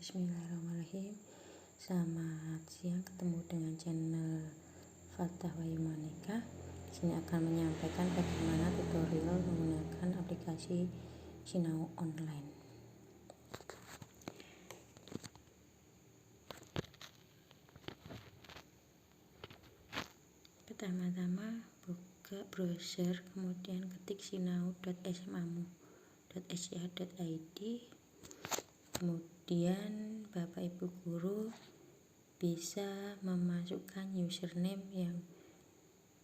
Bismillahirrahmanirrahim. Selamat siang, ketemu dengan channel Fatah Wayu Maneka. Di sini akan menyampaikan bagaimana tutorial menggunakan aplikasi Sinau Online. Pertama-tama buka browser, kemudian ketik sinau.smamu.sch.id. Kemudian Bapak Ibu guru bisa memasukkan username yang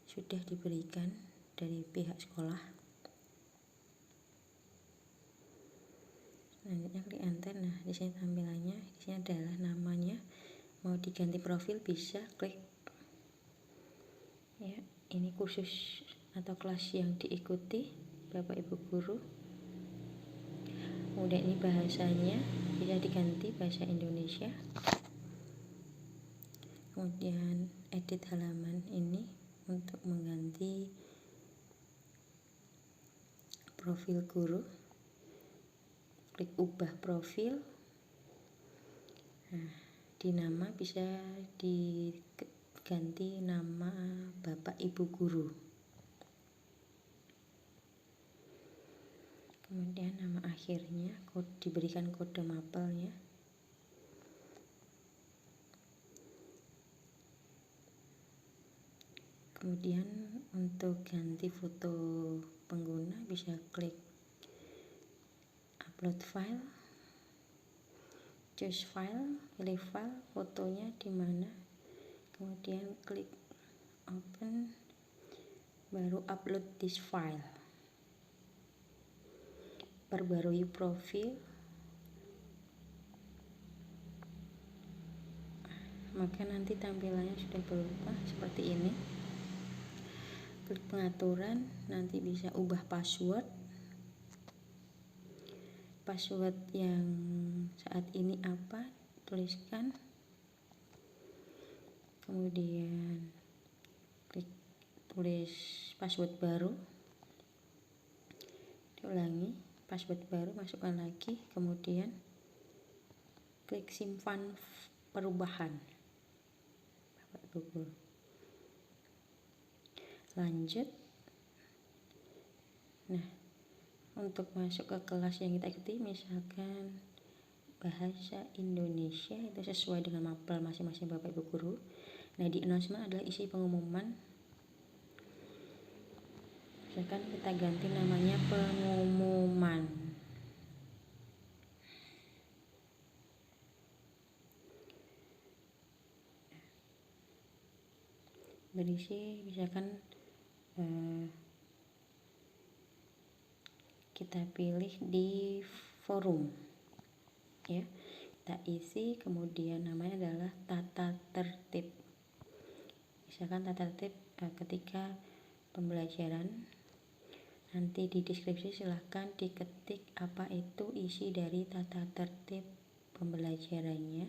sudah diberikan dari pihak sekolah. Selanjutnya klik enter. Nah, di sini tampilannya, di sini adalah namanya. Mau diganti profil bisa klik. Ya, ini kursus atau kelas yang diikuti Bapak Ibu guru. Kemudian ini bahasanya bisa diganti bahasa Indonesia. Kemudian edit halaman ini untuk mengganti profil guru. Klik ubah profil. Nah, di nama bisa diganti nama Bapak Ibu guru. Kemudian nama akhirnya diberikan kode mapelnya. Kemudian untuk ganti foto pengguna bisa klik upload file, choose file, pilih file, fotonya di mana, kemudian klik open, baru upload this file. Perbarui profil, maka nanti tampilannya sudah berubah seperti ini. Klik pengaturan, nanti bisa ubah password yang saat ini apa, tuliskan. Kemudian klik tulis password baru, diulangi password baru, masukkan lagi, kemudian klik simpan perubahan. Bapak Ibu, lanjut. Nah, untuk masuk ke kelas yang kita ikuti, misalkan bahasa Indonesia, itu sesuai dengan mapel masing-masing Bapak Ibu guru. Nah, di announcement adalah isi pengumuman. Misalkan kita ganti namanya pengumuman. Berisi misalkan kita pilih di forum, ya, kita isi, kemudian namanya adalah tata tertib. Misalkan tata tertib ketika pembelajaran. Nanti di deskripsi silahkan diketik apa itu isi dari tata tertib pembelajarannya.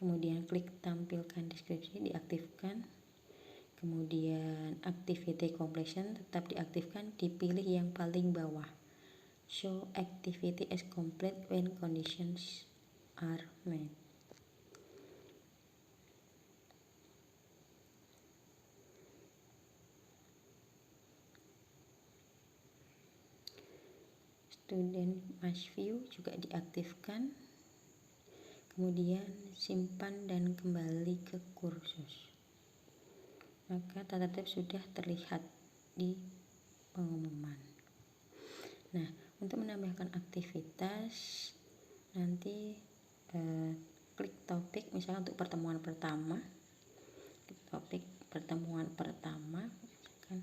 Kemudian klik tampilkan deskripsi, diaktifkan. Kemudian activity completion tetap diaktifkan, dipilih yang paling bawah. Show activity as complete when conditions are met. Student must view juga diaktifkan. Kemudian simpan dan kembali ke kursus. Maka tata tertib sudah terlihat di pengumuman. Nah, untuk menambahkan aktivitas, nanti klik topik, misalnya untuk pertemuan pertama. Klik topik pertemuan pertama, misalkan.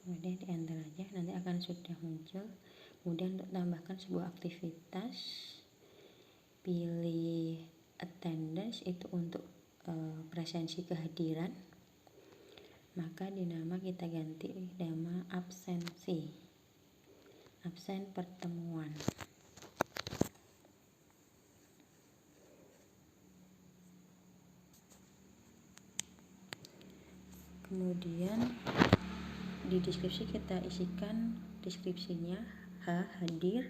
Kemudian di enter aja, nanti akan sudah muncul. Kemudian untuk tambahkan sebuah aktivitas, pilih attendance, itu untuk presensi kehadiran. Maka di nama kita ganti nama absensi, absen pertemuan. Kemudian di deskripsi kita isikan deskripsinya: H. Hadir,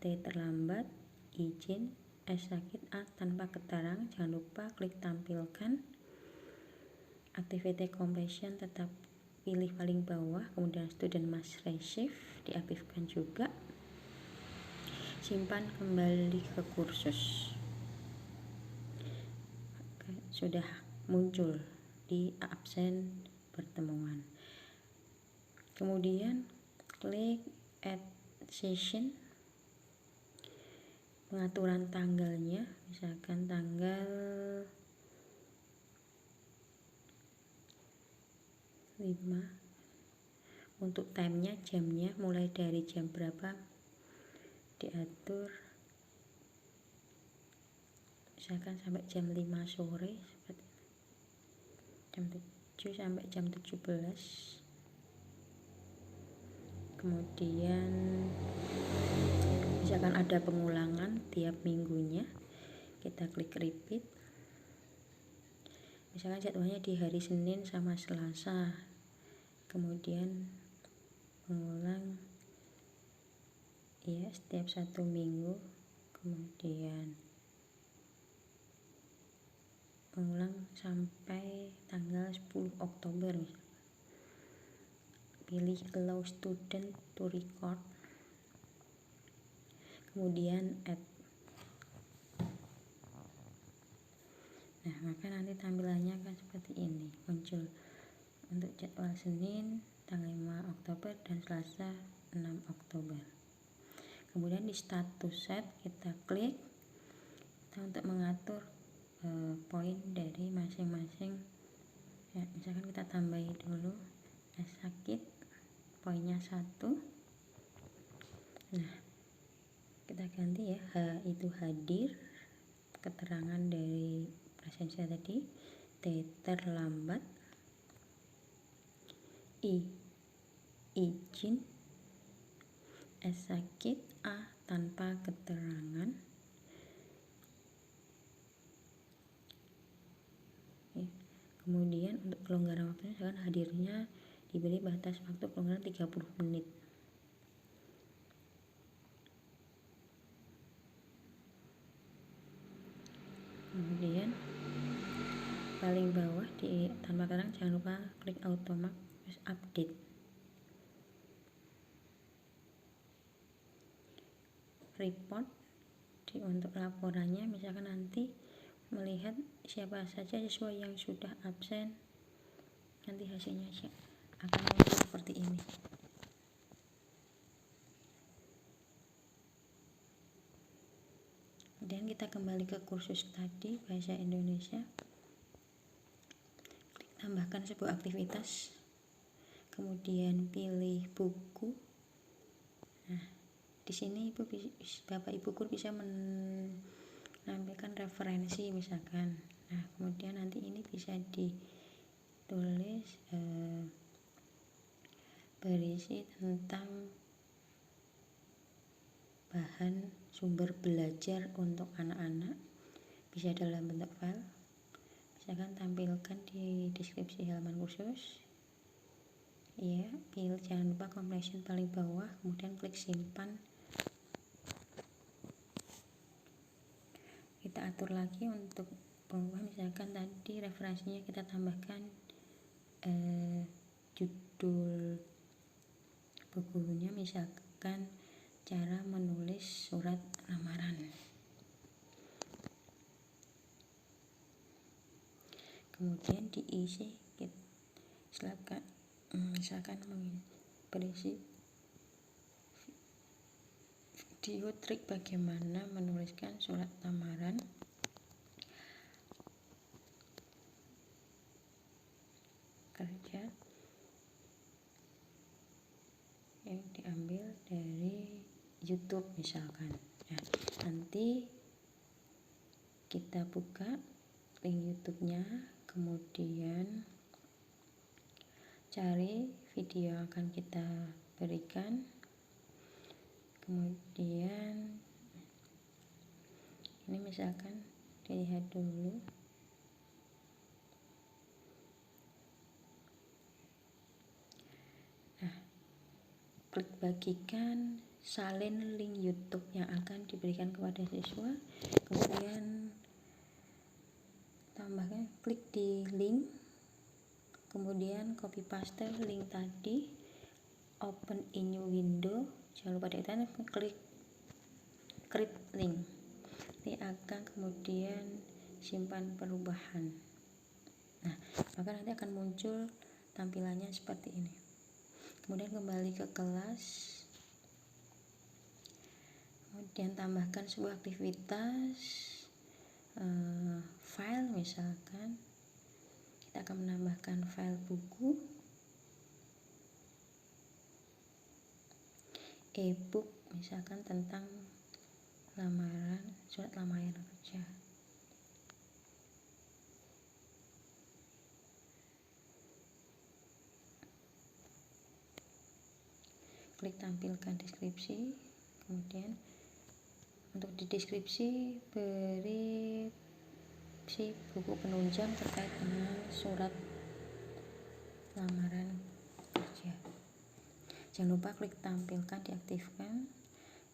T. Terlambat, izin, S. Sakit, A. Tanpa keterangan. Jangan lupa klik tampilkan. Activity completion tetap pilih paling bawah, kemudian student must receive diaktifkan juga. Simpan kembali ke kursus. Oke, sudah muncul di absen pertemuan. Kemudian klik add session, pengaturan tanggalnya, misalkan tanggal 5. Untuk timenya, jamnya mulai dari jam berapa diatur, misalkan sampai jam 5 sore, jam 7 sampai jam 17. Kemudian misalkan ada pengulangan tiap minggunya, kita klik repeat. Misalkan jadwalnya di hari Senin sama Selasa, kemudian mengulang ya setiap 1 minggu, kemudian mengulang sampai tanggal 10 Oktober misalkan. Pilih allow student to record, kemudian add. Nah, maka nanti tampilannya akan seperti ini, muncul untuk jadwal Senin tanggal 5 Oktober dan Selasa 6 Oktober. Kemudian di status set kita klik untuk mengatur poin dari masing-masing ya, misalkan kita tambahi dulu sakit, poinnya 1. Nah, kita ganti ya, H itu hadir, keterangan dari presensi tadi. T terlambat, I izin, S sakit, A tanpa keterangan. Ya. Kemudian untuk kelonggaran waktunya, misalkan hadirnya diberi batas waktu kelonggaran 30 menit. Kemudian paling bawah di tanpa keterangan, jangan lupa klik otomatis update. Report untuk laporannya, misalkan nanti melihat siapa saja siswa yang sudah absen, nanti hasilnya akan muncul seperti ini. Dan kita kembali ke kursus tadi, bahasa Indonesia. Klik tambahkan sebuah aktivitas, kemudian pilih buku. Nah, di sini Bapak Ibu guru bisa menampilkan referensi misalkan. Nah, kemudian nanti ini bisa ditulis berisi tentang bahan sumber belajar untuk anak-anak, bisa dalam bentuk file, misalkan tampilkan di deskripsi halaman khusus ya. Pilih, jangan lupa completion paling bawah, kemudian klik simpan. Kita atur lagi untuk bawah, misalkan tadi referensinya kita tambahkan judul bukunya, misalkan cara menulis surat lamaran. Kemudian diisi, silakan misalkan berisi video trik bagaimana menuliskan surat lamaran. Kerja yang diambil dari YouTube misalkan. Nah, nanti kita buka link YouTube-nya, kemudian cari video yang akan kita berikan, kemudian ini misalkan dilihat dulu. klik bagikan, salin link YouTube yang akan diberikan kepada siswa, kemudian tambahkan klik di link, kemudian copy paste link tadi, open in new window, jangan lupa ditekan klik create link. Ini akan kemudian simpan perubahan. Nah, maka nanti akan muncul tampilannya seperti ini. Kemudian kembali ke kelas, kemudian tambahkan sebuah aktivitas, file misalkan kita akan menambahkan file buku, e-book misalkan tentang surat lamaran kerja. Klik tampilkan deskripsi, kemudian untuk di deskripsi beri buku penunjang terkait dengan surat lamaran kerja. Jangan lupa klik tampilkan diaktifkan,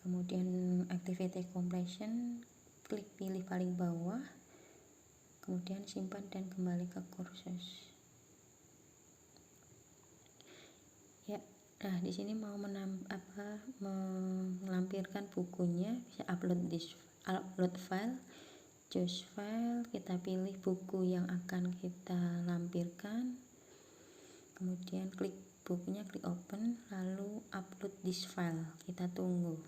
kemudian activity completion, klik pilih paling bawah, kemudian simpan dan kembali ke kursus. Ya, nah di sini mau melampirkan bukunya, bisa upload file, choose file, kita pilih buku yang akan kita lampirkan, kemudian klik bukunya, klik open, lalu upload this file, kita tunggu.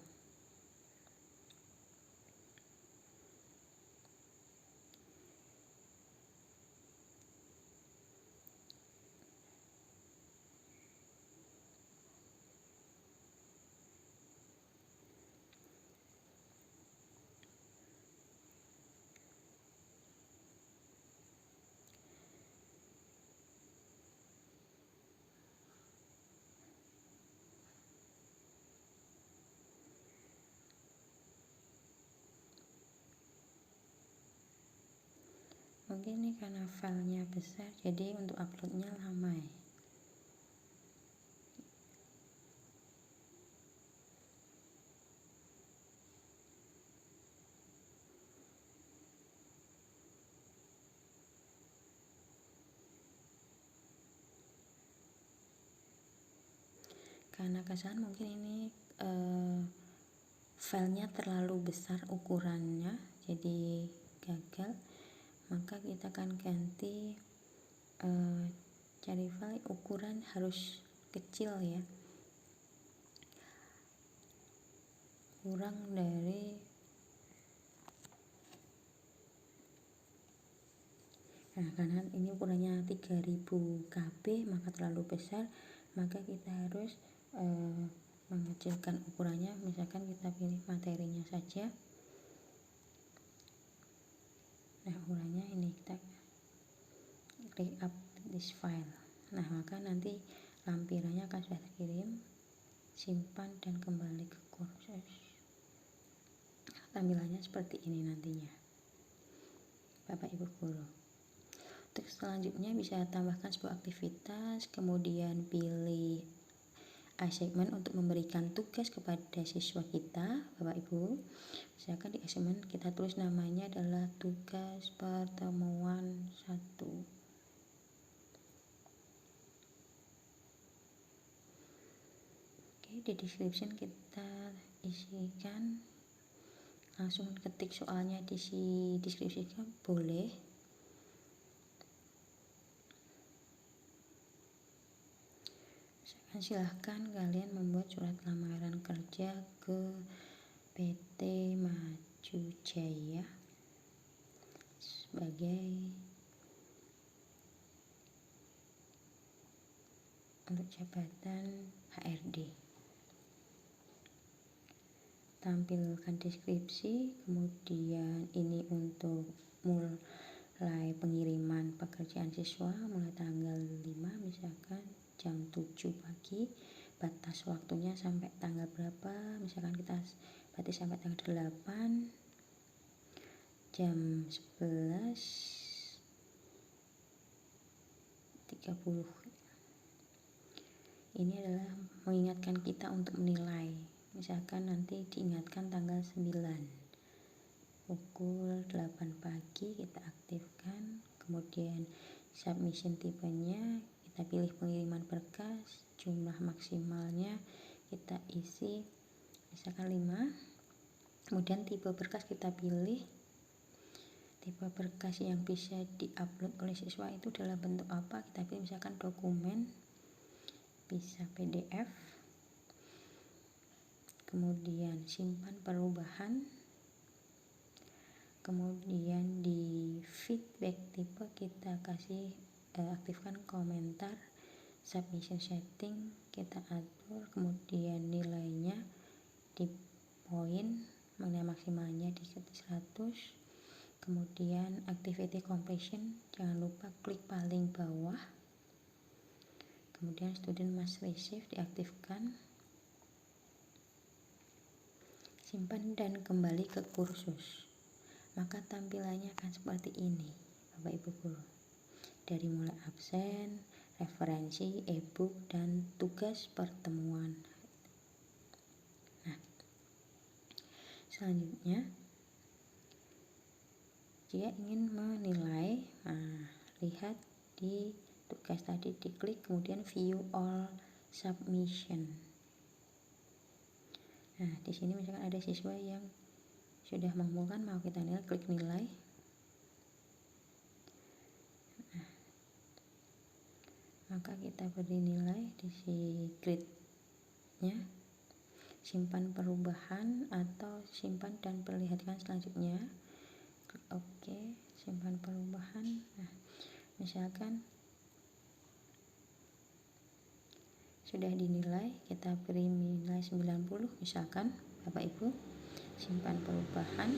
Mungkin ini karena filenya besar, jadi untuk uploadnya lama ya. Karena kesalahan mungkin ini filenya terlalu besar ukurannya, jadi gagal. Maka kita akan ganti, cari file ukuran harus kecil ya, kurang dari karena ini ukurannya 3000 KB maka terlalu besar, maka kita harus mengecilkan ukurannya. Misalkan kita pilih materinya saja, nah ukurannya ini, kita klik up this file. Nah, maka nanti lampirannya akan sudah terkirim, simpan dan kembali ke kursus. Tampilannya seperti ini nantinya, Bapak Ibu guru. Untuk selanjutnya bisa tambahkan sebuah aktivitas, kemudian pilih assignment untuk memberikan tugas kepada siswa kita, Bapak Ibu. Misalkan di assignment kita tulis namanya adalah tugas pertemuan 1. Oke, di description kita isikan, langsung ketik soalnya di deskripsi boleh. Silahkan kalian membuat surat lamaran kerja ke PT Maju Jaya sebagai untuk jabatan HRD. Tampilkan deskripsi, kemudian ini untuk mulai pengiriman pekerjaan siswa mulai tanggal 5 misalkan jam 7 pagi, batas waktunya sampai tanggal berapa, misalkan kita berarti sampai tanggal 8 jam 11.30. Ini adalah mengingatkan kita untuk menilai. Misalkan nanti diingatkan tanggal 9 pukul 8 pagi kita aktifkan, kemudian submission tipenya kita pilih pengiriman berkas, jumlah maksimalnya kita isi misalkan 5, kemudian tipe berkas kita pilih. Tipe berkas yang bisa diupload oleh siswa itu dalam bentuk apa, kita pilih misalkan dokumen, bisa PDF, kemudian simpan perubahan, kemudian di feedback tipe kita kasih aktifkan komentar, submission setting kita atur, kemudian nilainya di poin, nilai maksimalnya di 100, kemudian activity completion jangan lupa klik paling bawah, kemudian student must receive diaktifkan, simpan dan kembali ke kursus. Maka tampilannya akan seperti ini Bapak Ibu Guru, dari mulai absen, referensi, e-book, dan tugas pertemuan. Nah, selanjutnya jika ingin menilai, lihat di tugas tadi, diklik kemudian view all submission. Nah, di sini misalkan ada siswa yang sudah mengumpulkan, mau kita nilai, klik nilai. Nah, maka kita beri nilai di si grade-nya, simpan perubahan atau simpan dan perlihatkan selanjutnya. Klik OK, simpan perubahan. Nah, misalkan sudah dinilai, kita beri nilai 90 misalkan Bapak Ibu, simpan perubahan,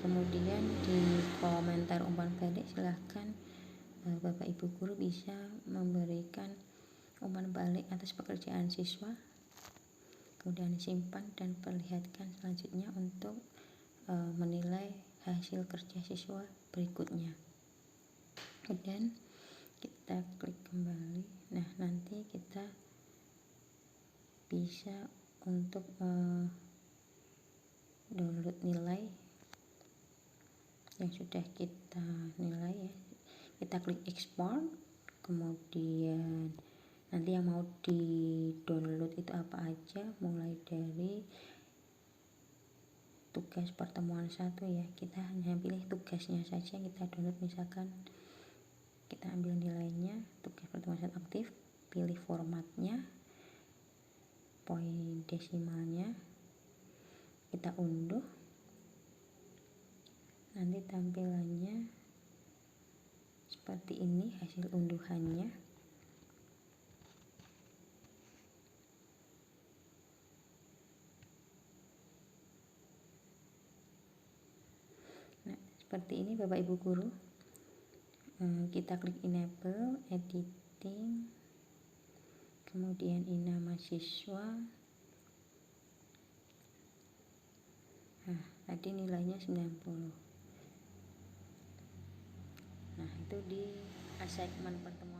kemudian di komentar umpan balik silahkan Bapak Ibu Guru bisa memberikan umpan balik atas pekerjaan siswa, kemudian simpan dan perlihatkan selanjutnya untuk menilai hasil kerja siswa berikutnya. Kemudian kita klik kembali. Nah, nanti kita bisa untuk download nilai yang sudah kita nilai ya. Kita klik export, kemudian nanti yang mau di download itu apa aja, mulai dari tugas pertemuan 1 ya, kita hanya pilih tugasnya saja kita download. Misalkan kita ambil nilainya tugas pertemuan 1 aktif, pilih formatnya, poin desimalnya, kita unduh. Nanti tampilannya seperti ini hasil unduhannya. Nah, seperti ini Bapak Ibu Guru. Kita klik enable, editing, kemudian nama siswa. Nah, tadi nilainya 90. Nah, itu di assignment pertemuan